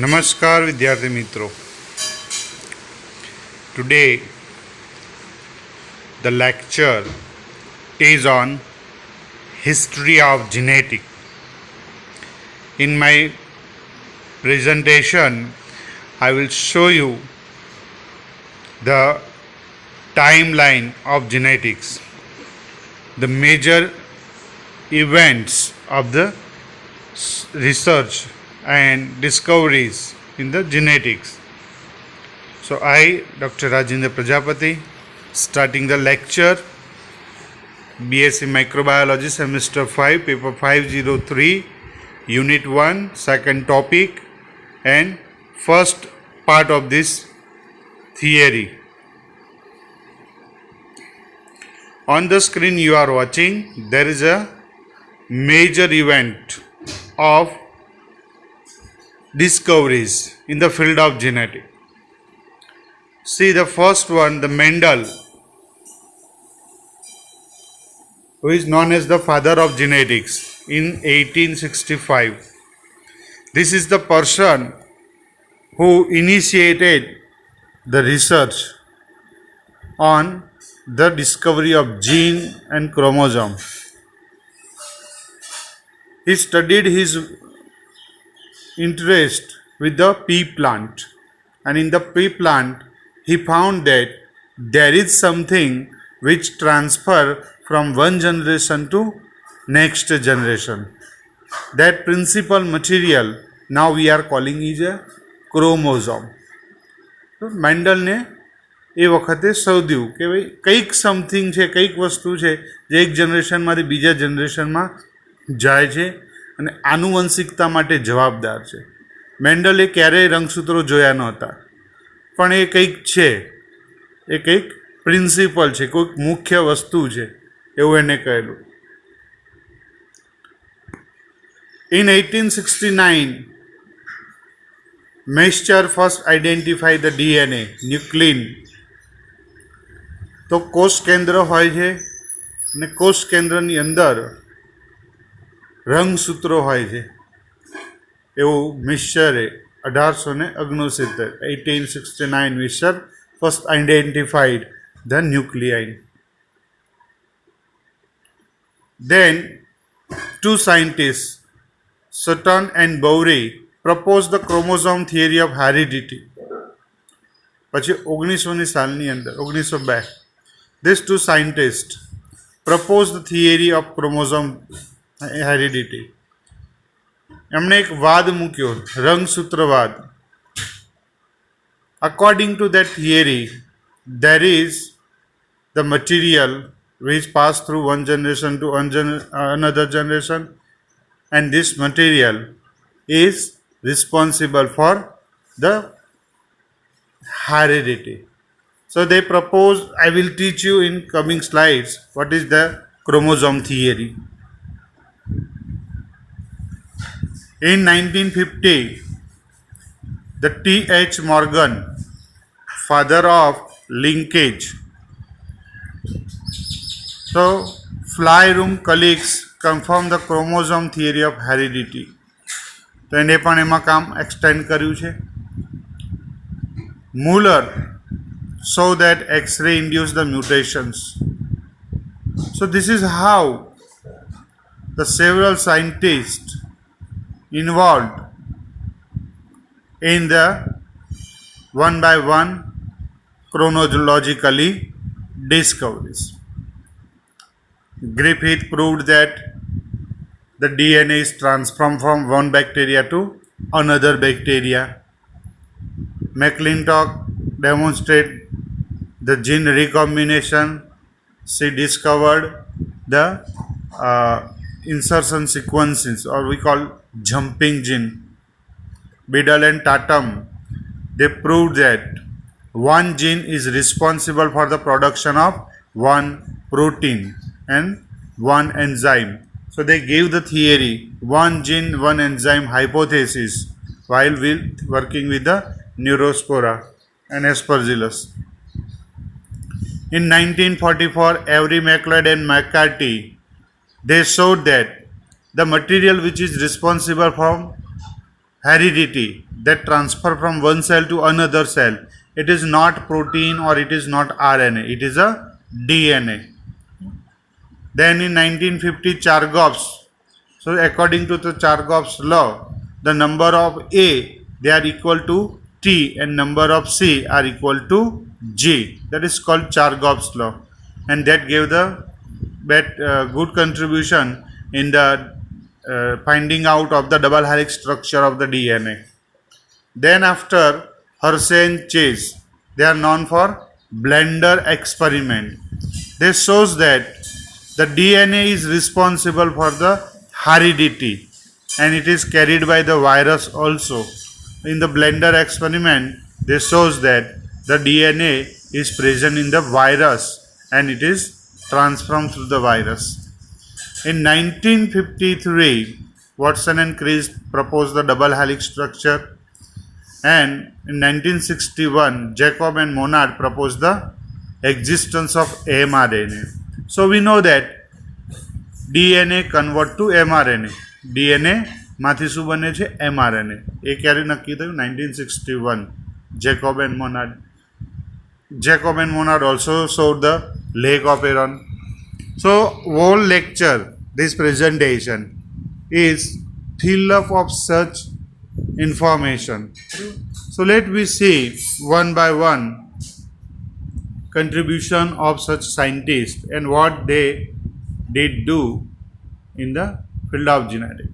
નમસ્કાર વિદ્યાર્થી મિત્રો. Today the lecture is on history of genetics. In my presentation I will show you the timeline of genetics, the major events of the research and discoveries in the genetics. So I, Dr. Rajendra Prajapati, starting the lecture, BSc Microbiology, Semester 5, Paper 503, Unit 1, second topic and first part of this theory. On the screen you are watching, there is a major event of discoveries in the field of genetics. See the first one, the Mendel, who is known as the father of genetics in 1865. This is the person who initiated the research on the discovery of gene and chromosome. He studied his interest with the pea plant, and in the pea plant he found that there is something which transfer from one generation to next generation. That principal material now we are calling is a chromosome. તો મેન્ડલને એ વખતે શોધ્યું કે ભાઈ કંઈક something છે, કંઈક વસ્તુ છે જે એક જનરેશનમાંથી બીજા જનરેશનમાં જાય છે અને આનુવંશિકતા માટે જવાબદાર છે. મેન્ડલે ક્યારેય રંગસૂત્રો જોયા નહોતા, પણ એ કંઈક છે, એ કંઈક પ્રિન્સિપલ છે, કોઈક મુખ્ય વસ્તુ છે એવું એને કહેલું. In 1869, Mescher first identified the DNA, ન્યુક્લિન. તો કોષ કેન્દ્ર હોય છે અને કોષ કેન્દ્રની અંદર રંગસૂત્રો હોય છે એવું મિશ્ચરે 1869 Miescher first identified the nuclein. Then two scientists, Sutton and Bowry, proposed the chromosome theory of heredity. પછી 1900ની સાલની અંદર 1902 these two scientists proposed the theory of chromosome heredity. એમણે એક વાદ મૂક્યો, રંગસૂત્રવાદ. According to that theory, there is the material which pass through one generation to another generation, and this material is responsible for the heredity. So they propose, I will teach you in coming slides what is the chromosome theory. In 1950, the T.H. Morgan, father of linkage. So fly room colleagues confirm the chromosome theory of heredity. તો એને પણ એમાં કામ extend કર્યું છે. Muller show that X-ray induce the mutations. So this is how the several scientists involved in the one by one chronologically discoveries. Griffith proved that the DNA is transformed from one bacteria to another bacteria. McClintock demonstrated the gene recombination. She discovered the insertion sequences, or we call jumping gene. Biddle and Tatum, they proved that one gene is responsible for the production of one protein and one enzyme. So they gave the theory, one gene, one enzyme hypothesis while working with the Neurospora and Aspergillus. In 1944, Avery, MacLeod and McCarthy, they showed that the material which is responsible for heredity, that transfer from one cell to another cell. It is not protein or it is not RNA. It is a DNA. Then in 1950, Chargaff's. So according to the Chargaff's law, the number of A, they are equal to T, and number of C are equal to G. That is called Chargaff's law, and that gave the good contribution in the finding out of the double helix structure of the DNA. Then after Hershey and Chase, they are known for blender experiment. This shows that the DNA is responsible for the heredity and it is carried by the virus also. In the blender experiment, this shows that the DNA is present in the virus and it is transformed through the virus. In 1953, Watson and Crick proposed the double helix structure, and in 1961, Jacob and Monod proposed the existence of mRNA. So we know that DNA convert to mRNA. DNA માંથી શું બને છે mRNA. એ ક્યારે નક્કી થયું? 1961, Jacob and Monod. Jacob and Monod also showed the leg of Aaron. So whole lecture, this presentation is filled up of such information. So let me see one by one contribution of such scientists and what they did do in the field of genetics.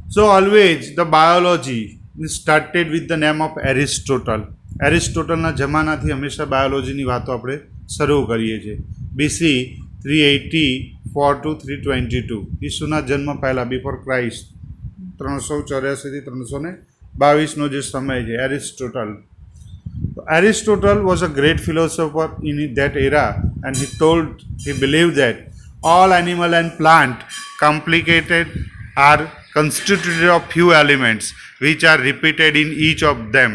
So always the biology started with the name of Aristotle. એરિસ્ટોટલના જમાનાથી હંમેશા બાયોલોજીની વાતો આપણે શરૂ કરીએ છીએ. BC 384 to 322, ઈસુના જન્મ પહેલાં, before Christ, 384 થી 322નો જે સમય છે, Aristotle. Aristotle was a great philosopher in that era, and he believed that all animal and plant complicated are constituted of few elements which are repeated in each of them.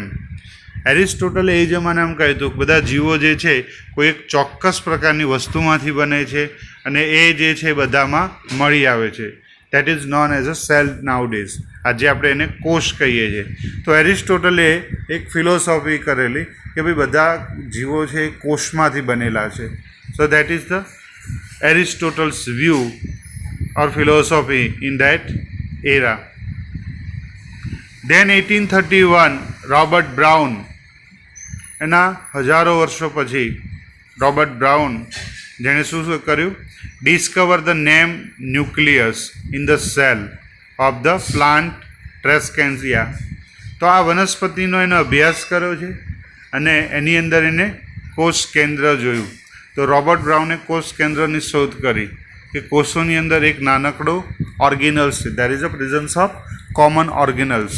એરિસ્ટોટલે એ જમાનામાં કહ્યું હતું કે બધા જીવો જે છે કોઈ એક ચોક્કસ પ્રકારની વસ્તુમાંથી બને છે અને એ જે છે બધામાં મળી આવે છે. That is known as a cell nowadays. આજે આપણે એને કોષ કહીએ છીએ. તો એરિસ્ટોટલે એક ફિલોસોફી કરેલી કે ભાઈ બધા જીવો છે એ કોષમાંથી બનેલા છે. So that is the Aristotle's view or philosophy in that era. Then 1831, Robert Brown, એના હજારો વર્ષો પછી રોબર્ટ બ્રાઉન જેણે શું કર્યું? Discover the name nucleus in the cell of the plant Tradescantia. તો આ વનસ્પતિનો એને અભ્યાસ કર્યો છે અને એની અંદર એને કોષ કેન્દ્ર જોયું. તો રોબર્ટ બ્રાઉને કોષ કેન્દ્રની શોધ કરી કે કોષોની અંદર એક નાનકડો ઓર્ગેનલ્સ છે. There is a presence of common organelles,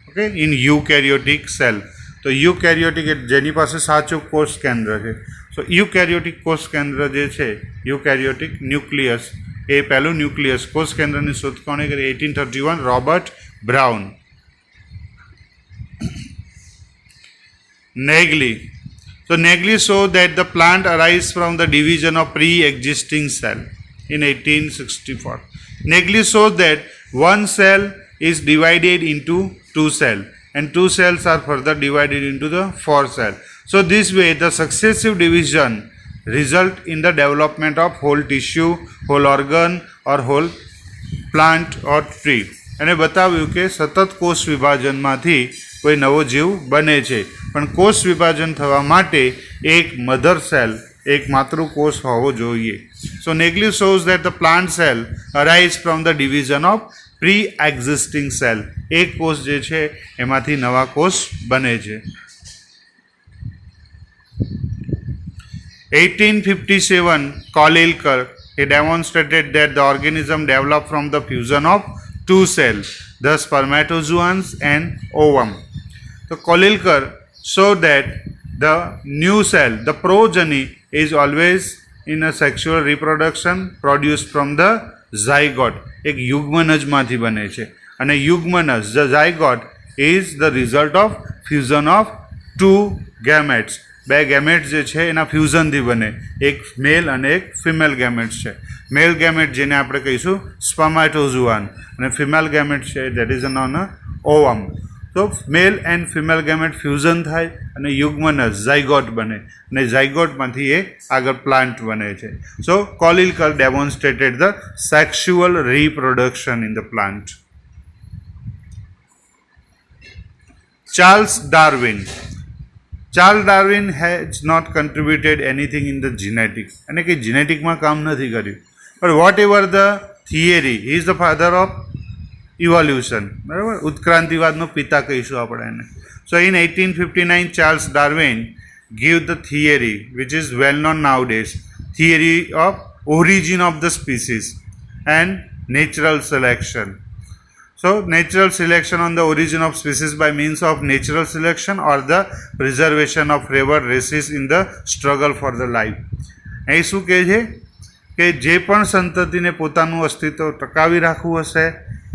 okay, in eukaryotic cell. તો યુકેરિયોટિક જેની પાસે સાચું કોષ કેન્દ્ર છે. સો યુકેરિયોટિક કોષ કેન્દ્ર જે છે, યુકેરિયોટિક ન્યુક્લિયસ, એ પહેલું ન્યુક્લિયસ કોષ કેન્દ્રની શોધ કોણે કરી? 1831, Robert Brown. Naegeli. So Naegeli showed that the plant arises from the division of pre-existing cell in 1864. Naegeli shows that one cell is divided into two cells and two cells are further divided into the four cells. So this way the successive division result in the development of whole tissue, whole organ or whole plant or tree. અને બતાવ્યું કે સતત કોષ વિભાજનમાંથી કોઈ નવો જીવ બને છે, પણ કોષ વિભાજન થવા માટે એક મધર સેલ, એક માતૃકોષ હોવો જોઈએ. So Nageli shows that the plant cell arise from the division of pre existing cell. એક કોષ જે છે એમાંથી નવા કોષ બને છે. 1857, Kolilker, he demonstrated that the organism developed from the fusion of two cells, the spermatozoans and ovum. So Kolilker showed that the new cell, the progeny, is always in a sexual reproduction produced from the zygote. એક યુગ્મનજમાંથી બને છે અને યુગ્મનજ, the zygote, is the result of fusion of two gametes. બે gametes જે છે એના ફ્યુઝનથી બને. એક મેલ અને એક ફિમેલ ગેમેટ્સ છે. મેલ ગેમેટ જેને આપણે કહીશું સ્પર્મેટોઝુઆન અને ફિમેલ ગેમેટ છે that is known a ovum. તો male and female gamete fusion થાય અને યુગ્મનસ ઝાયગોટ બને અને ઝાયગોટમાંથી એ આગળ પ્લાન્ટ બને છે. So Kolreuter demonstrated the sexual reproduction in the plant. Charles Darwin has not contributed anything in the genetics. અને કે જેનેટિકમાં કામ નથી કર્યું. But whatever the theory, he is the father of evolution. બરાબર, ઉત્ક્રાંતિવાદનો પિતા કહીશું આપણે એને. So in 1859 Charles Darwin gave the theory which is well known nowadays, theory of origin of the species and natural selection. So natural selection on the origin of species by means of natural selection or the preservation of favored races in the struggle for the life. અહીં શું કહે છે કે જે પણ સંતતિને પોતાનું અસ્તિત્વ ટકાવી રાખવું હશે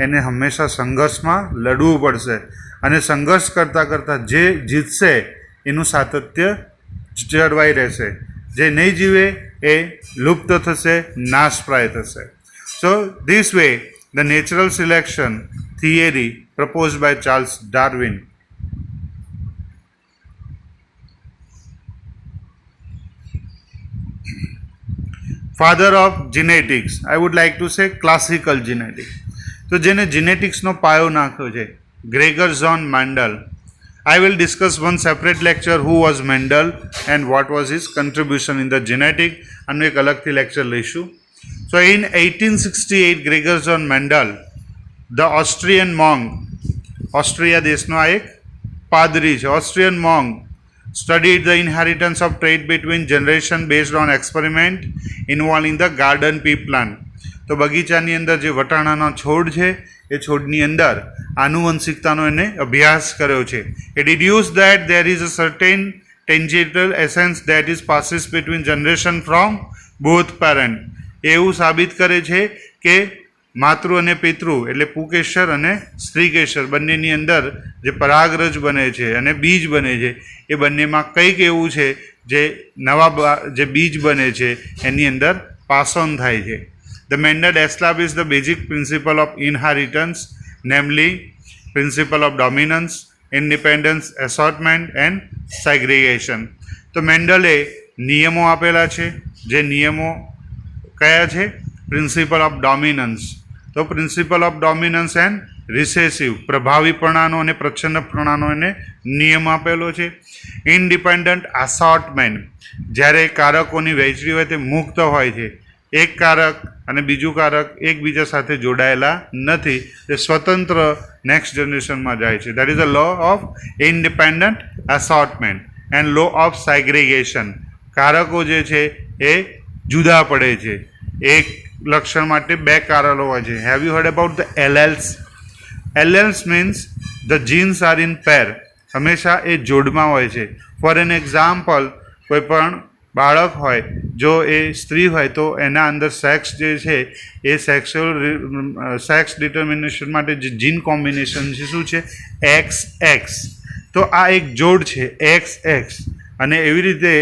એને હંમેશા સંઘર્ષમાં લડવું પડશે અને સંઘર્ષ કરતાં કરતાં જે જીતશે એનું સાતત્ય જળવાઈ રહેશે. જે નહીં જીવે એ લુપ્ત થશે, નાશપ્રાય થશે. So this way the natural selection theory proposed by Charles Darwin. Father of genetics, I would like to say classical genetics. તો જેને જેનેટિક્સનો પાયો નાખ્યો છે Gregor zone Mendel. I will discuss one separate lecture who was Mendel and what was his contribution in the genetic. આનું એક અલગથી lecture લઈશું. So in 1868 Gregor von Mendel, the Austrian monk, Austria દેશનો આ એક પાદરી છે, Austrian monk, studied the inheritance of trait between generation based on experiment involving the garden pea plant. તો બગીચાની અંદર જે વટાણાનો છોડ છે એ છોડની અંદર આનુવંશિકતાનો એને અભ્યાસ કર્યો છે. It deduced that there is a certain tangential essence that is passes between generation from both parent. એવું સાબિત કરે છે કે માતૃ અને પિતૃ એટલે પુકેશર અને સ્ત્રીકેશર બંનેની અંદર જે પરાગરજ બને છે અને બીજ બને છે એ બંનેમાં કંઈક એવું છે જે નવા જે બીજ બને છે એની અંદર પાસ ઓન થાય છે. The Mendel established the basic principle of inheritance, namely principle of dominance, independence, assortment and segregation. તો મેન્ડલે નિયમો આપેલા છે. જે નિયમો કયા છે? Principle of dominance. તો principle of dominance and recessive પ્રભાવીપણાનો અને પ્રચ્છન્નપણાનો એને નિયમ આપેલો છે. ઇન્ડિપેન્ડન્ટ અસોર્ટમેન્ટ, જ્યારે કારકોની વહેંચણી હોય તે મુક્ત હોય છે. એક કારક અને બીજું કારક એકબીજા સાથે જોડાયેલા નથી, તે સ્વતંત્ર નેક્સ્ટ જનરેશનમાં જાય છે. That is a law of independent assortment and law of segregation. કારકો જે છે એ જુદા પડે છે. એક લક્ષણ માટે બે કારકો હોય છે. Have you hard about the alleles? Alleles means the jeans are in pair. હંમેશા એ જોડમાં હોય છે. ફોર એન એક્ઝામ્પલ, કોઈ પણ બાળક હોય, જો એ સ્ત્રી હોય તો એના અંદર સેક્સ જે છે એ સેક્સ ડિટર્મિનેશન માટે જે જીન કોમ્બિનેશન છે શું છે? XX. તો આ એક જોડ છે XX. અને એવી રીતે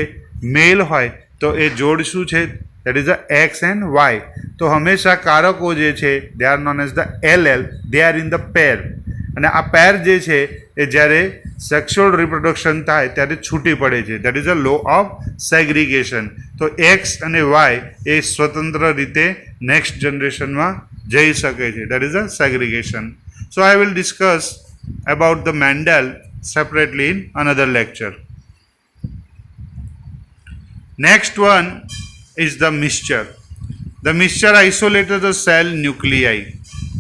મેલ હોય તો એ જોડ શું છે? That is the X and Y. તો હંમેશા કારકો જે છે they are known as the LL, they are in the pair. અને આ પેર જે છે એ જ્યારે સેક્સ્યુઅલ રિપ્રોડક્શન થાય ત્યારે છૂટી પડે છે. That is a law of segregation. તો X અને Y એ સ્વતંત્ર રીતે નેક્સ્ટ જનરેશનમાં જઈ શકે છે. That is a segregation. So I will discuss about the Mendel separately in another lecture. Next one is the mixture. The mixture isolated the cell nuclei.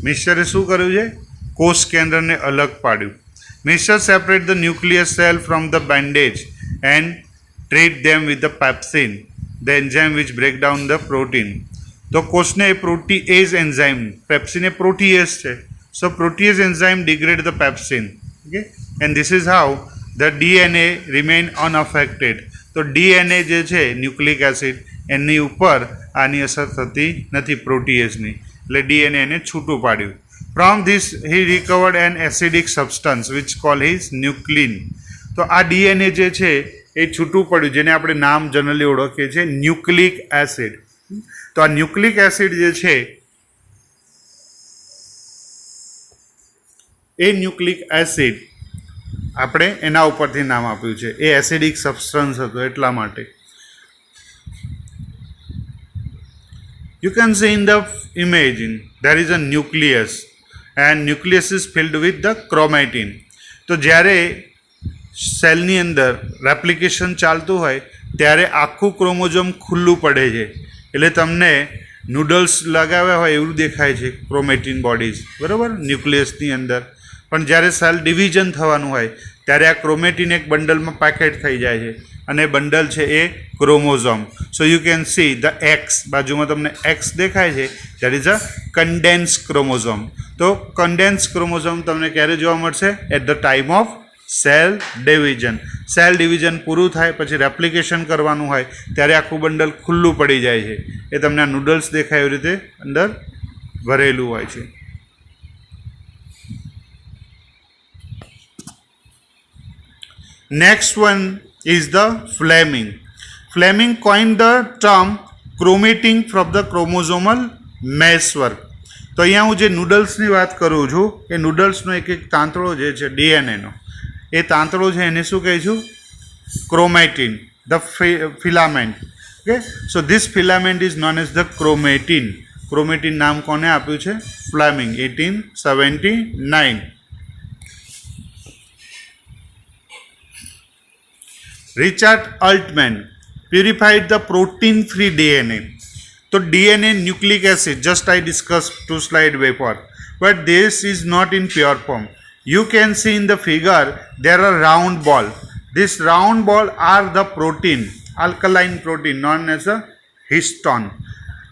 મિક્સચરે શું કર્યું છે? કોષ કેન્દ્રને અલગ પાડ્યું. Mixture separate the nucleus cell from the bandage and treat them with the pepsin, the enzyme which break down the protein. તો કોષને પ્રોટીએઝ enzyme, pepsin એ પ્રોટીએઝ છે. સો પ્રોટીએઝ enzyme degrade the pepsin. Okay, and this is how the DNA remain unaffected. તો DNA જે છે nucleic acid એની ઉપર આની અસર થતી નથી પ્રોટીએઝની, એટલે DNA એને છૂટું પાડ્યું. From this he recovered an acidic substance which called his nuclein. તો આ DNA જે છે એ છૂટું પડ્યું, જેને આપણે નામ જનરલી ઓળખીએ છીએ ન્યુક્લિક એસિડ. તો આ ન્યુક્લિક એસિડ જે છે એ ન્યુક્લિક એસિડ આપણે એના ઉપરથી નામ આપ્યું છે. એ એસિડિક સબસ્ટન્સ હતો એટલા માટે. You can see in the image there is a nucleus and nucleus is filled with the chromatin. તો જ્યારે સેલની અંદર રેપ્લિકેશન ચાલતું હોય ત્યારે આખું ક્રોમોઝોમ ખુલ્લું પડે છે, એટલે તમને નૂડલ્સ લગાવ્યા હોય એવું દેખાય છે ક્રોમેટિન બોડીઝ, બરાબર, ન્યુક્લિયસની અંદર. પણ જ્યારે સેલ ડિવિઝન થવાનું હોય ત્યારે આ ક્રોમેટિન એક બંડલમાં પેકેટ થઈ જાય છે અને બંડલ છે એ chromosome. So you can see the X, બાજુમાં તમને એક્સ દેખાય છે, that is a condense chromosome. તો કન્ડેન્સ ક્રોમોઝોમ તમને ક્યારે જોવા મળશે? At the time of cell division. Cell division પૂરું થાય પછી રેપ્લિકેશન કરવાનું હોય ત્યારે આખું બંડલ ખુલ્લું પડી જાય છે. એ તમને આ નૂડલ્સ દેખાય એવી રીતે અંદર ભરેલું હોય છે. Next one is the Fleming. Fleming coined the term chromatin from the chromosomal meshwork. તો અહીંયા હું જે નૂડલ્સની વાત કરું છું એ નૂડલ્સનો એક તાંતળો જે છે ડીએનએનો, એ તાંતળો છે એને શું કહીશું? Chromatin, the filament. Okay, so this filament is known as the chromatin. Chromatin નામ કોને આપ્યું છે? Fleming, 1879. Richard Altman purified the protein-free DNA. So DNA nucleic acid, just I discussed 2 slides before, but this is not in pure form. You can see in the figure there are round ball. This round ball are the protein, alkaline protein known as a histone,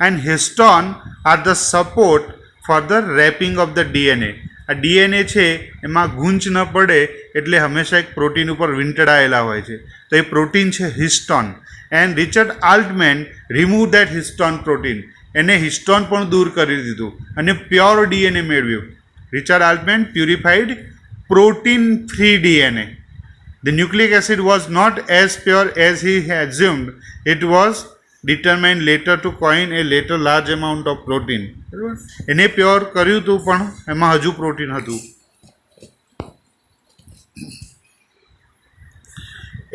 and histone are the support for the wrapping of the DNA. આ DNA છે એમાં ગૂંચ ન પડે એટલે હંમેશા એક protein ઉપર વીંટળાયેલા હોય છે, તો એ પ્રોટીન છે histone. And Richard Altmann remove that histone protein, એને હિસ્ટોન પણ દૂર કરી દીધું અને પ્યોર ડીએનએ મેળવ્યું. Richard Altmann purified protein free DNA. The nucleic acid was not as pure as he assumed. It was determined later to coin a later large amount of protein. એને pure કર્યું હતું પણ એમાં હજુ protein હતું.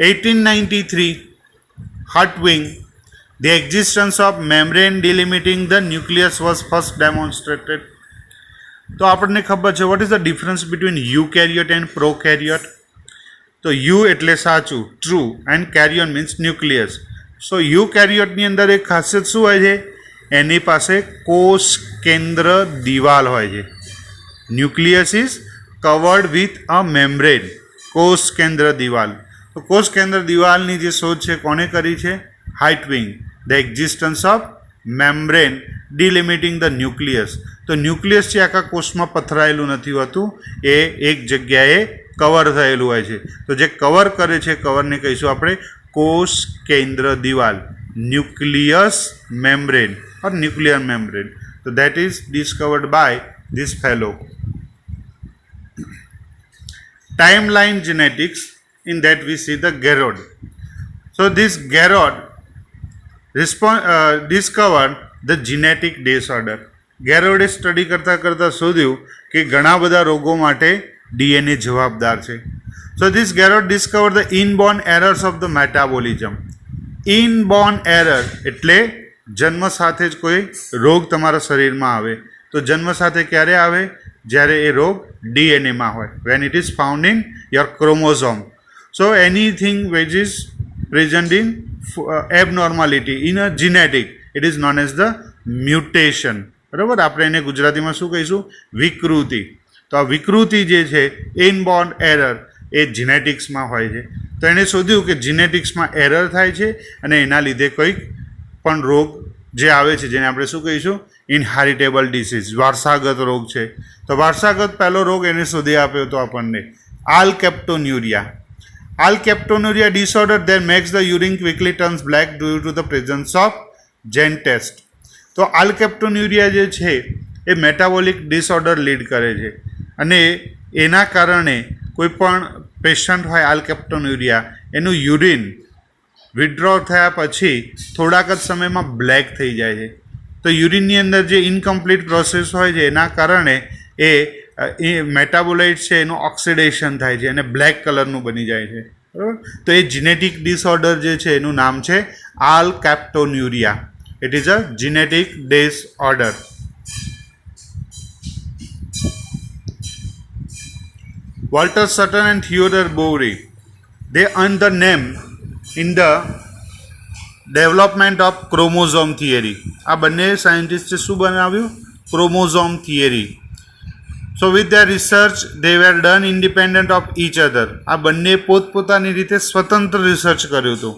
1893 Hartwig, the existence of membrane delimiting the nucleus was first demonstrated. તો આપણને ખબર છે what is the difference between eukaryote and prokaryote? તો યુ એટલે સાચું, ટ્રુ, એન્ડ કેરિયોન મીન્સ ન્યુક્લિયસ. સો યુકેરિયોટની અંદર એક ખાસિયત શું હોય છે? એની પાસે કોષ કેન્દ્ર દિવાલ હોય છે. Nucleus is covered with a membrane, કોષ કેન્દ્ર દિવાલ. તો કોષ કેન્દ્ર દિવાલની જે શોધ છે કોને કરી છે? Hertwig. The existence of membrane delimiting the nucleus. તો ન્યુક્લિયસ છે આખા કોષમાં પથરાયેલું નથી હોતું, એ એક જગ્યાએ કવર થયેલું હોય છે. તો જે કવર કરે છે કવરને કહીશું આપણે કોષ કેન્દ્ર દિવાલ, nucleus membrane or nuclear membrane. તો that is discovered by this fellow. Timeline genetics, in that we see the Garrod. So this Garrod discovered the genetic disorder. ગેરોડે સ્ટડી કરતાં કરતાં શોધ્યું કે ઘણા બધા રોગો માટે ડીએનએ જવાબદાર છે. So this Garrod discover the inborn errors of the metabolism. Inborn error એટલે જન્મ સાથે જ કોઈ રોગ તમારા શરીરમાં આવે. તો જન્મ સાથે ક્યારે આવે? જ્યારે એ રોગ ડીએનએમાં હોય, when it is found in your chromosome. So anything which is present in abnormality in a genetic, it is known as the mutation. બરાબર, આપણે એને ગુજરાતીમાં શું કહીશું? વિકૃતિ. તો આ વિકૃતિ જે છે ઇનબોર્ન એરર એ જીનેટિક્સમાં હોય છે. તો એણે શોધ્યું કે જીનેટિક્સમાં એરર થાય છે અને એના લીધે કોઈક પણ રોગ જે આવે છે જેને આપણે શું કહીશું? ઇનહેરિટેબલ ડિસીઝ, વારસાગત રોગ છે. તો વારસાગત પહેલો રોગ એને શોધી આપ્યો હતો આપણને, આલ્કેપ્ટોન્યુરિયા. આલ્કેપ્ટોન્યુરિયા disorder that makes the urine quickly turns black due to the presence of gene test. તો આલ્કેપ્ટોન્યુરિયા જે છે એ મેટાબોલિક ડિસઓર્ડર લીડ કરે છે અને એના કારણે કોઈ પણ પેશન્ટ હોય આલ્કેપ્ટોન્યુરિયા, એનું યુરિન વિથડ્રો થયા પછી થોડાક જ સમયમાં બ્લેક થઈ જાય છે. તો યુરિનની અંદર જે ઇનકમ્પ્લીટ પ્રોસેસ હોય છે એના કારણે એ એ મેટાબોલાઇટ છે એનું ઓક્સિડેશન થાય છે અને બ્લેક કલરનું બની જાય છે, બરાબર. તો એ જીનેટિક ડિસઓર્ડર જે છે એનું નામ છે alkaptonuria. It is a genetic disorder. Walter Sutton and Theodore Bowry, they earned the name in the development of chromosome theory. આ બંને સાયન્ટિસ્ટે શું બનાવ્યું? Chromosome theory. So with their research they were done independent of each other. આ બંને પોતપોતાની રીતે સ્વતંત્ર research કર્યું હતું.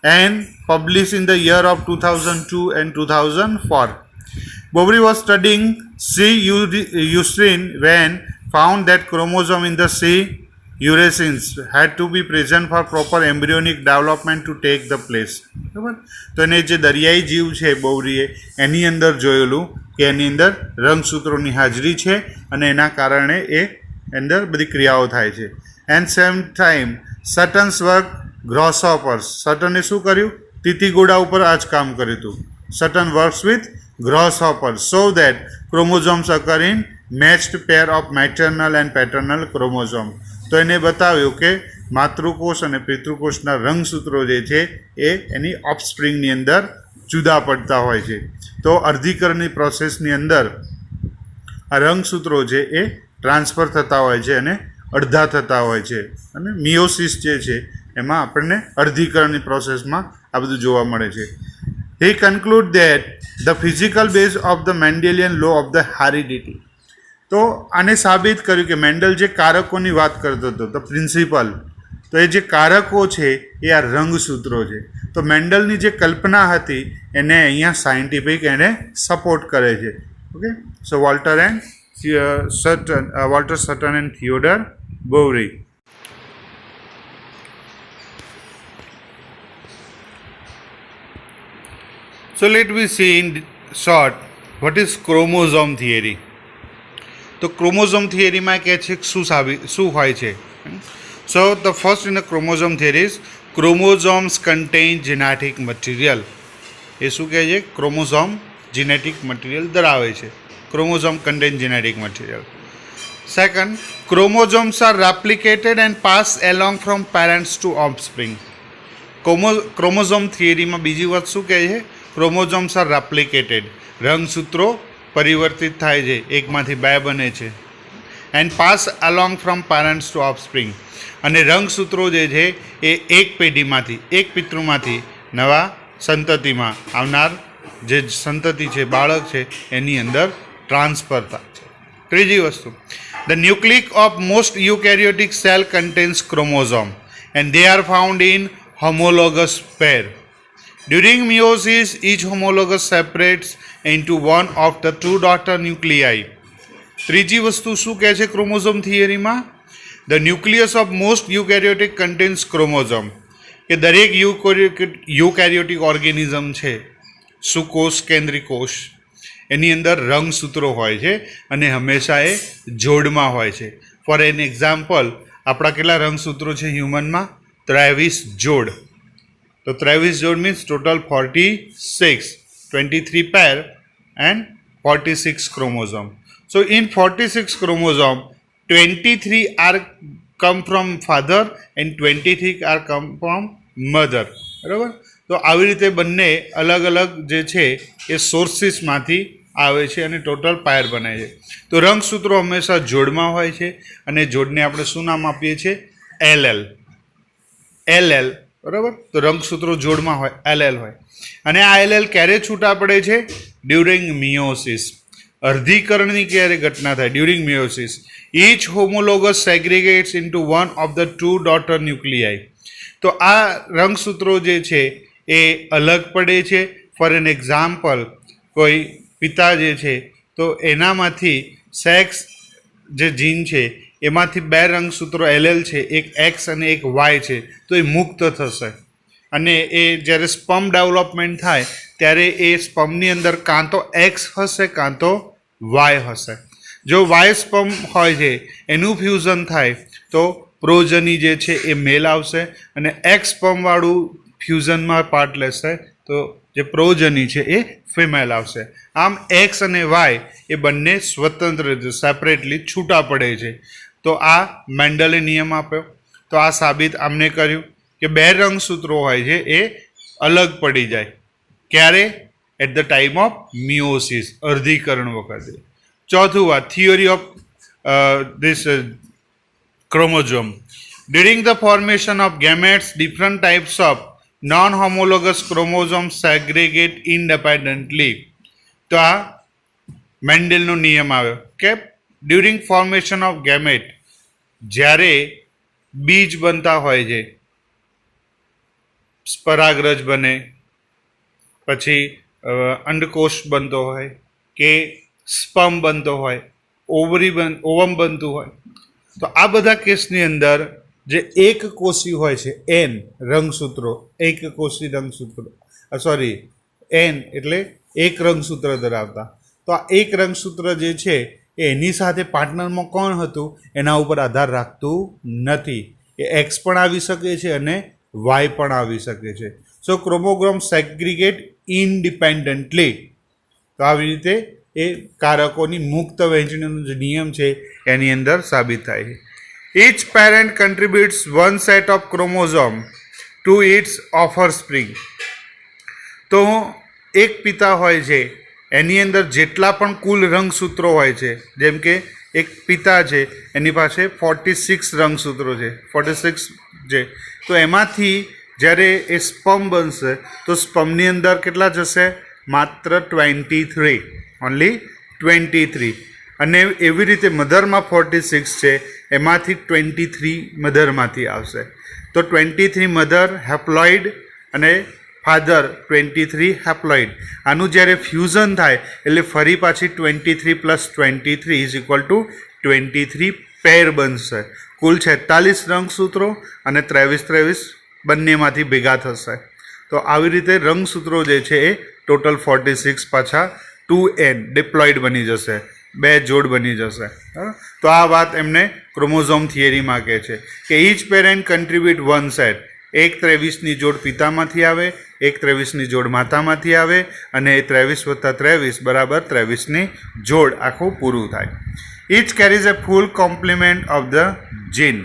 And published in the year of 2002 and 2004. Bowry was studying C. urine when found that chromosome in the C. uracins had to be present for proper embryonic development to take the place. બરાબર. તો એને જે દરિયાઈ જીવ છે બૌરીએ એની અંદર જોયેલું કે એની અંદર રંગસૂત્રોની હાજરી છે અને એના કારણે એ અંદર બધી ક્રિયાઓ થાય છે. And same time Sutton's work grasshoppers. સટને શું કર્યું? તીતીગોડા ઉપર આ જ કામ કર્યું હતું. Sutton works with grasshoppers so that chromosomes occur in matched pair of maternal and paternal chromosome. તો એને બતાવ્યું કે માતૃકોષ અને પિતૃકોષના રંગસૂત્રો જે છે એ એની ઓફસ્પ્રિંગની અંદર જુદા પડતા હોય છે. તો અર્ધીકરણની પ્રોસેસની અંદર આ રંગસૂત્રો છે એ ટ્રાન્સફર થતા હોય છે અને અડધા થતા હોય છે અને મિયોસિસ જે છે એમાં આપણને અર્ધીકરણની પ્રોસેસમાં આ બધું જોવા મળે છે. He conclude that the physical base of the Mendelian law of the heredity. તો આને સાબિત કર્યું કે મેન્ડલ જે કારકોની વાત કરતો હતો, તો પ્રિન્સિપલ, તો એ જે કારકો છે એ આ રંગસૂત્રો છે. તો મેન્ડલની જે કલ્પના હતી એને અહીંયા સાયન્ટિફિક એને સપોર્ટ કરે છે. Okay, so Walter Sutton and Theodor Boveri. So let me see in short what is chromosome theory. તો ક્રોમોઝોમ થિયરીમાં કહે છે શું હોય છે. So the first in the chromosome theories chromosomes contain genetic material. એ શું કહે છે? ક્રોમોઝોમ જેનેટિક મટીરિયલ ધરાવે છે. Chromosome contain genetic material. Second, chromosomes are replicated and pass along from parents to offspring. Chromosome થિયરીમાં બીજી વાત શું કહે છે? Chromosomes are replicated. રંગસૂત્રો પરિવર્તિત થાય છે, એકમાંથી બે બને છે. And pass along from parents to offspring. અને રંગસૂત્રો જે છે એ એક પેઢીમાંથી, એક પિતૃમાંથી નવા સંતતિમાં આવનાર જે સંતતિ છે, બાળક છે, એની અંદર ટ્રાન્સફર થાય છે. ત્રીજી વસ્તુ, the nucleic of most eukaryotic cell contains chromosome and they are found in homologous pair. During meiosis, each homologous separates into one of the two daughter nuclei. ત્રીજી વસ્તુ શું કહે છે ક્રોમોઝોમ થિયરીમાં? The nucleus of most eukaryotic contains chromosome. કે દરેક eukaryotic organism છે, સુકોષ કેન્દ્રી કોષ, એની અંદર રંગસૂત્રો હોય છે અને હંમેશા એ જોડમાં હોય છે. ફોર એન એક્ઝામ્પલ, આપણા કેટલા રંગસૂત્રો છે હ્યુમનમાં? 23 જોડ. તો 23 જોડ means total 46, 23 pair and 46 chromosome. So in 46 chromosome 23 are come from father and 23 are come from mother. બરાબર. તો આવી રીતે બંને અલગ અલગ જે છે એ સોર્સિસમાંથી આવે છે અને ટોટલ પેર બને છે. તો રંગસૂત્રો હંમેશા જોડમાં હોય છે અને જોડને આપણે શું નામ આપીએ છીએ? LL. બરાબર. તો રંગસૂત્રો જોડમાં હોય, LL હોય. અને આ LL ક્યારે છૂટા પડે છે? During miosis. અર્ધીકરણની ક્યારે ઘટના થાય? During meiosis. Each homologous segregates into one of the two daughter nuclei. તો આ રંગસૂત્રો જે છે એ અલગ પડે છે. ફોર એન એક્ઝામ્પલ, કોઈ પિતા જે છે તો એનામાંથી સેક્સ જે જીન છે એમાંથી બે રંગસૂત્રો LL છે, એક X અને એક Y છે, તો એ મુક્ત થશે. અને એ જ્યારે સ્પર્મ ડેવલપમેન્ટ થાય ત્યારે એ સ્પર્મની અંદર કાં તો X હશે કાં તો Y હશે. જો Y સ્પર્મ હોય છે એનું ફ્યુઝન થાય તો પ્રોજની જે છે એ મેલ આવશે અને X સ્પર્મવાળું ફ્યુઝનમાં પાર્ટ લેશે તો જે પ્રોજની છે એ ફિમેલ આવશે. આમ એક્સ અને વાય એ બંને સ્વતંત્ર રીતે સેપરેટલી છૂટા પડે છે. તો આ મેન્ડલે નિયમ આપ્યો. તો આ સાબિત આમને કર્યું કે બે રંગસૂત્રો હોય છે એ અલગ પડી જાય. ક્યારે? At the time of miosis, અર્ધીકરણ વખતે. ચોથું વાત, theory of this chromosome. During the formation of gametes, different types of non-homologous chromosomes segregate independently. તો આ મેન્ડેલનો નિયમ આવ્યો કે ડ્યુરિંગ ફોર્મેશન ઓફ ગેમેટ, જ્યારે બીજ બનતા હોય છે, પરાગરજ બને, પછી અંડકોષ બનતો હોય કે સ્પર્મ બનતો હોય, ઓવમ બનતું હોય, તો આ બધા કેસની અંદર જે એક કોષી હોય છે એન રંગસૂત્રો, એક કોષી રંગસૂત્રો, એન એટલે એક રંગસૂત્ર ધરાવતા, તો આ એક રંગસૂત્ર જે છે એની સાથે પાર્ટનરમાં કોણ હતું એના ઉપર આધાર રાખતું નથી. એ એક્સ પણ આવી શકે છે અને વાય પણ આવી શકે છે. સો ક્રોમોગ્રામ સેગ્રીગેટ ઇન્ડિપેન્ડન્ટલી. તો આવી રીતે એ કારકોની મુક્ત વહેંચણીનો જે નિયમ છે એની અંદર સાબિત થાય છે. Each parent contributes one set of chromosome to its offspring. તો એક પિતા હોય છે એની અંદર જેટલા પણ કુલ રંગસૂત્રો હોય છે, જેમ કે એક પિતા છે એની પાસે 46 રંગસૂત્રો છે, 46 છે, તો એમાંથી જ્યારે એ સ્પર્મ બનશે તો સ્પર્મની અંદર કેટલા જશે? માત્ર 23, ઓનલી 23. અને એવી રીતે મધરમાં 46 છે, એમાંથી 23 મધરમાંથી આવશે. તો 23 મધર હેપ્લોઇડ અને ફાધર 23 હેપ્લોઇડ. આનું જ્યારે ફ્યુઝન થાય એટલે ફરી પાછી 23 + 23 = 23 પેર બનશે. કુલ 46 રંગસૂત્રો અને 23 બંનેમાંથી ભેગા થશે. તો આવી રીતે રંગસૂત્રો જે છે એ ટોટલ 46 પાછા 2n ડિપ્લોઇડ બની જશે, 2 જોડ બની જશે. તો આ વાત એમને ક્રોમોઝોમ થિયરીમાં કહે છે કે each parent contribute one set. એક 23ની જોડ પિતામાંથી આવે, એક 23ની જોડ માતામાંથી આવે, અને 23 + 23 = 23ની જોડ આખું પૂરું થાય. Each carries a full complement of the gene.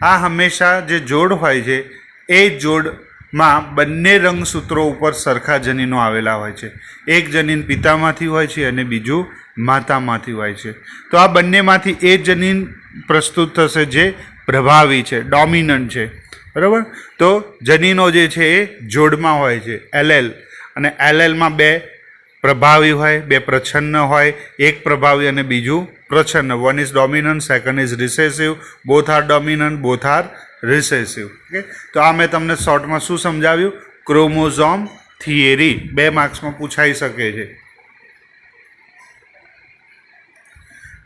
આ હંમેશા જે જોડ હોય છે એ જોડમાં બંને રંગસૂત્રો ઉપર સરખા જનીનો આવેલા હોય છે. એક જનીન પિતામાંથી હોય છે અને બીજું માતામાંથી હોય છે. તો આ બંનેમાંથી એ જનીન પ્રસ્તુત થશે જે પ્રભાવી છે, ડોમિનન્ટ છે, બરાબર. તો જનીનો જે છે એ જોડમાં હોય છે, એલએલ, અને એલએલમાં 2 પ્રભાવી હોય, 2 પ્રચ્છન્ન હોય, એક પ્રભાવી અને બીજું પ્રચ્છન્ન. One is dominant, second is recessive, both are dominant, both are recessive. Okay, તો આ મેં તમને શોર્ટમાં શું સમજાવ્યું? ક્રોમોઝોમ થિયરી 2 માર્ક્સમાં પૂછાઈ શકે છે.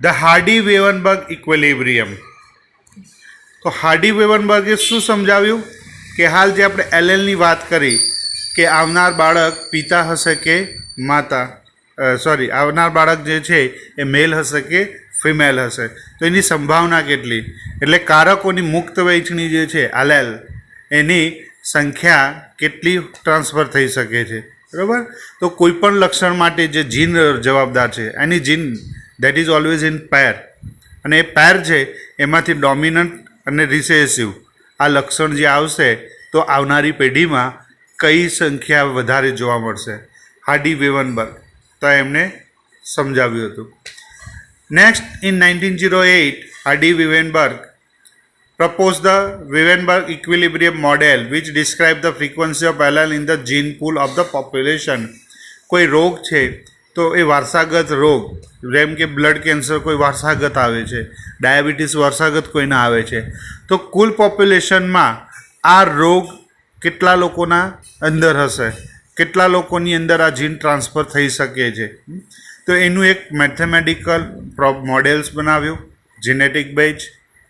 The Hardy Weinberg equilibrium. તો હાર્ડી-વેવનબર્ગે શું સમજાવ્યું કે હાલ જે આપણે એલએલની વાત કરી કે આવનાર બાળક પિતા હશે કે માતા, આવનાર બાળક જે છે એ મેલ હશે કે ફિમેલ હશે, તો એની સંભાવના કેટલી? એટલે કારકોની મુક્ત વહેંચણી જે છે એલેલ, એની સંખ્યા કેટલી ટ્રાન્સફર થઈ શકે છે, બરાબર. તો કોઈ પણ લક્ષણ માટે જે જીન જવાબદાર છે એની gene that is always in pair, અને એ પેર છે એમાંથી ડોમિનન્ટ અને રિસેસિવ આ લક્ષણ જે આવશે તો આવનારી પેઢીમાં કઈ સંખ્યા વધારે જોવા મળશે? હાર્ડી-વેવનબર્ગ તો એમને સમજાવ્યું હતું. Next, in 1908, Hardy-Wevenberg proposed the Wevenberg equilibrium model which described the frequency of allele in the gene pool of the population. કોઈ રોગ છે તો એ વારસાગત રોગ, જેમ કે બ્લડ કેન્સર કોઈ વારસાગત આવે છે, ડાયાબિટીસ વારસાગત કોઈને આવે છે, તો કુલ પોપ્યુલેશનમાં આ રોગ કેટલા લોકોના અંદર હશે, કેટલા લોકોની અંદર આ જીન ટ્રાન્સફર થઈ શકે છે. તો એનું એક મેથેમેટિકલ મોડેલ્સ બનાવ્યું, જીનેટિક બેઝ,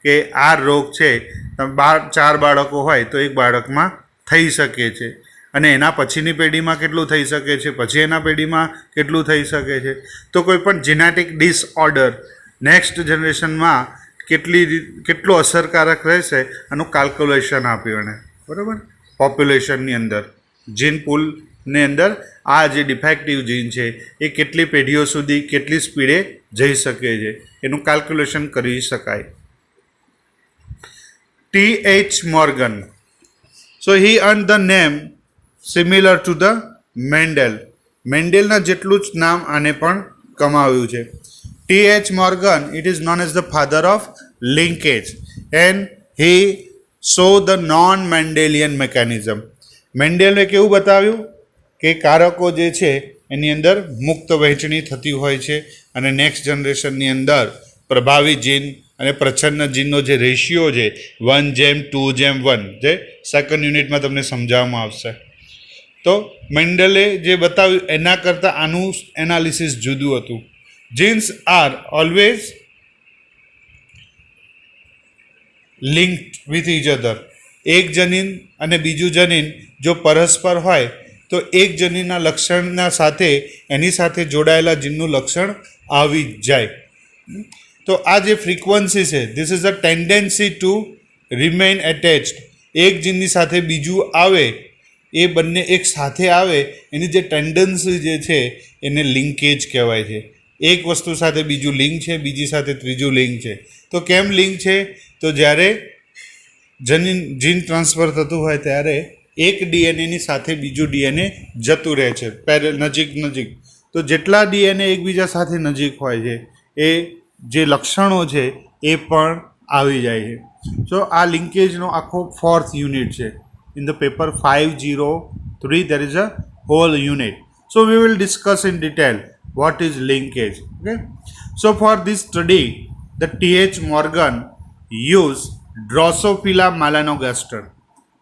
કે આ રોગ છે 4 બાળકો હોય તો એક બાળકમાં થઈ શકે છે, અને એના પછીની પેઢીમાં કેટલું થઈ શકે છે, પછી એના પેઢીમાં કેટલું થઈ શકે છે. તો કોઈ પણ જીનેટિક ડિસઓર્ડર નેક્સ્ટ જનરેશનમાં કેટલું અસરકારક રહેશે આનું કેલ્ક્યુલેશન આપ્યું એને, બરાબર. પોપ્યુલેશનની અંદર જીન પુલ ને અંદર આ જે ડિફેક્ટિવ જીન છે એ કેટલી પેઢીઓ સુધી કેટલી સ્પીડે જઈ શકે છે એનું કેલ્ક્યુલેશન કરી શકાય. T.H. Morgan. So he earned the name similar to the Mendel. મેન્ડેલના જેટલું જ નામ આને પણ કમાવ્યું છે. T.H. Morgan, it is known as the father of linkage and he saw the non-Mendelian mechanism. Mendeley કેવું બતાવ્યું કે કારકો જે છે એની અંદર મુક્ત વહેંચણી થતી હોય છે અને નેક્સ્ટ જનરેશનની અંદર પ્રભાવી જીન અને પ્રચ્છન્ન જીનનો જે રેશિયો છે 1:2:1 જે સેકન્ડ યુનિટમાં તમને સમજાવવામાં આવશે. તો મેન્ડલે જે બતાવ્યું એના કરતાં આનું એનાલિસિસ જુદું હતું. Genes are always linked with each other. એક જનીન અને બીજું જનીન જો પરસ્પર હોય તો એક જનીનના લક્ષણના સાથે એની સાથે જોડાયેલા જીનનું લક્ષણ આવી જ જાય. તો આ જે ફ્રીક્વન્સી છે this is a tendency to remain attached. એક જીનની સાથે બીજું આવે એ બંને એક સાથે આવે એની જે ટેન્ડન્સી જે છે એને લિંકેજ કહેવાય છે. એક વસ્તુ સાથે બીજું લિંક છે, બીજી સાથે ત્રીજું લિંક છે. તો કેમ લિંક છે? તો જ્યારે જીન ટ્રાન્સફર થતું હોય ત્યારે એક ડીએનએની સાથે બીજું ડીએનએ જતું રહે છે નજીક. તો જેટલા ડીએનએ એકબીજા સાથે નજીક હોય છે એ જે લક્ષણો છે એ પણ આવી જાય છે. સો આ લિંકેજનો આખો 4th યુનિટ છે. In the paper 503 there is a whole unit. So we will discuss in detail what is linkage. Okay. So for this study the T.H. Morgan used Drosophila melanogaster.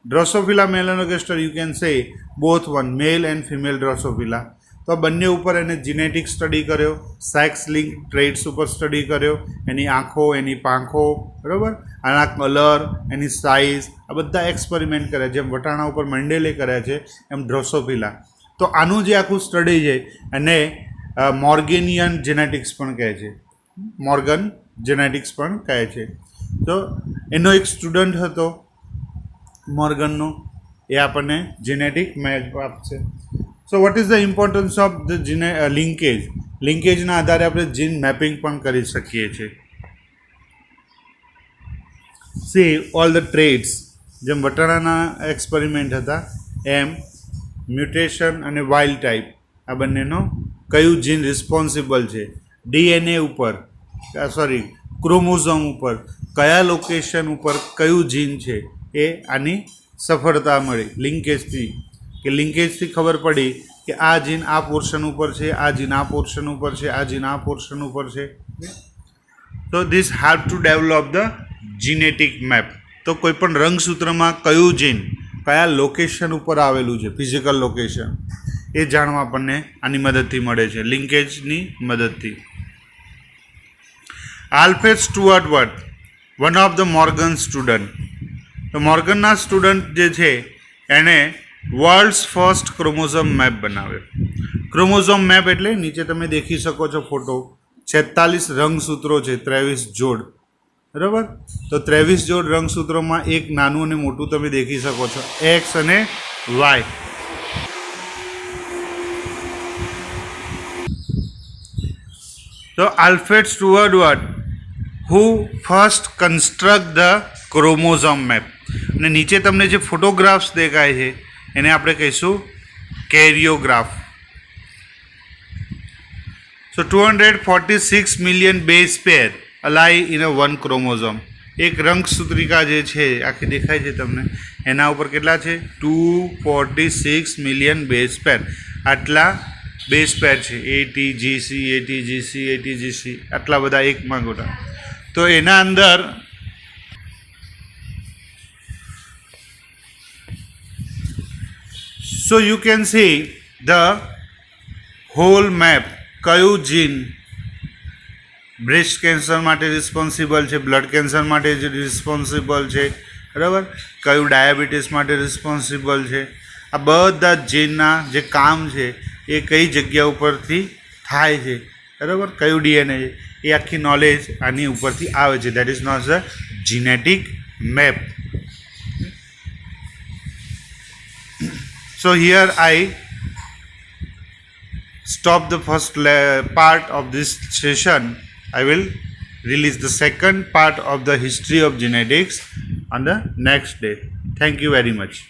Drosophila melanogaster you can say both one male and female Drosophila. તો બંને ઉપર એને genetic study કર્યો, sex link trades ઉપર study કર્યો, એની આંખો, એની પાંખો, બરાબર, આના કલર, એની સાઇઝ, આ બધા એક્સપેરિમેન્ટ કર્યા. જેમ વટાણા ઉપર મેન્ડેલે કર્યા છે એમ ડ્રોસોફિલા. તો આનું જે આખું સ્ટડી છે એને મોર્ગેનિયન જેનેટિક્સ પણ કહે છે, મોર્ગન જેનેટિક્સ પણ કહે છે. તો એનો એક સ્ટુડન્ટ હતો મોર્ગનનો, એ આપણને જેનેટિક મેપ આપશે. So what is the importance of the linkage? લિંકેજના આધારે આપણે જીન મેપિંગ પણ કરી શકીએ છીએ. See all the traits, જેમ વટાણાના એક્સપેરિમેન્ટ હતા એમ મ્યુટેશન અને વાઇલ્ડ ટાઈપ આ બંનેનો કયું જીન રિસ્પોન્સિબલ છે, ડીએનએ ઉપર ક્રોમોઝોમ ઉપર કયા લોકેશન ઉપર કયું જીન છે, એ આની સફળતા મળી લિંકેજથી. કે લિંકેજથી ખબર પડી કે આ જીન આ પોર્શન ઉપર છે, આ જીન આ પોર્શન ઉપર છે, આ જીન આ પોર્શન ઉપર છે. તો this help to develop the genetic map. તો કોઈ પણ રંગસૂત્રમાં કયું જીન કયા લોકેશન ઉપર આવેલું છે, ફિઝિકલ લોકેશન, એ જાણવા આપણને આની મદદથી મળે છે, લિંકેજની મદદથી. Alfred Stuart worth, one of the Morgan student. તો મોર્ગનના સ્ટુડન્ટ જે છે એણે વર્લ્ડ્સ ફર્સ્ટ ક્રોમોઝોમ મેપ બનાવ્યો. ક્રોમોઝોમ મેપ એટલે નીચે તમે દેખી શકો છો ફોટો, 46 રંગસૂત્રો છે, 23 જોડ, બરાબર. તો 23 જોડ રંગસૂત્રોમાં એક નાનું અને મોટું તમે દેખી શકો છો, એક્સ અને વાય. તો Alfred Stuart worth who first construct the chromosome map. અને નીચે તમને જે ફોટોગ્રાફ્સ દેખાય છે એને આપણે કહીશું karyograph. So 246 million base pair અલાઈ ઇન અ વન ક્રોમોઝોમ. એક રંગસૂત્રિકા જે છે આખી દેખાય છે તમને, એના ઉપર કેટલા છે 246 મિલિયન બેઝ પેર. આટલા બેઝ પેર છે, એટીજીસી એટીજીસી એટીજીસી, આટલા બધા એકમાં ગોટા. તો એના અંદર so you can see the whole map. કયું જીન બ્રેસ્ટ કેન્સર માટે રિસ્પોન્સિબલ છે, બ્લડ કેન્સર માટે રિસ્પોન્સિબલ છે, બરાબર, કયું ડાયાબિટીસ માટે રિસ્પોન્સિબલ છે, આ બધા જીનના જે કામ છે એ કઈ જગ્યા ઉપરથી થાય છે, બરાબર, કયું ડીએનએ છે, એ આખી નોલેજ આની ઉપરથી આવે છે. That is not a genetic map. So here I stop the first part of this session. I will release the second part of the history of genetics on the next day. Thank you very much.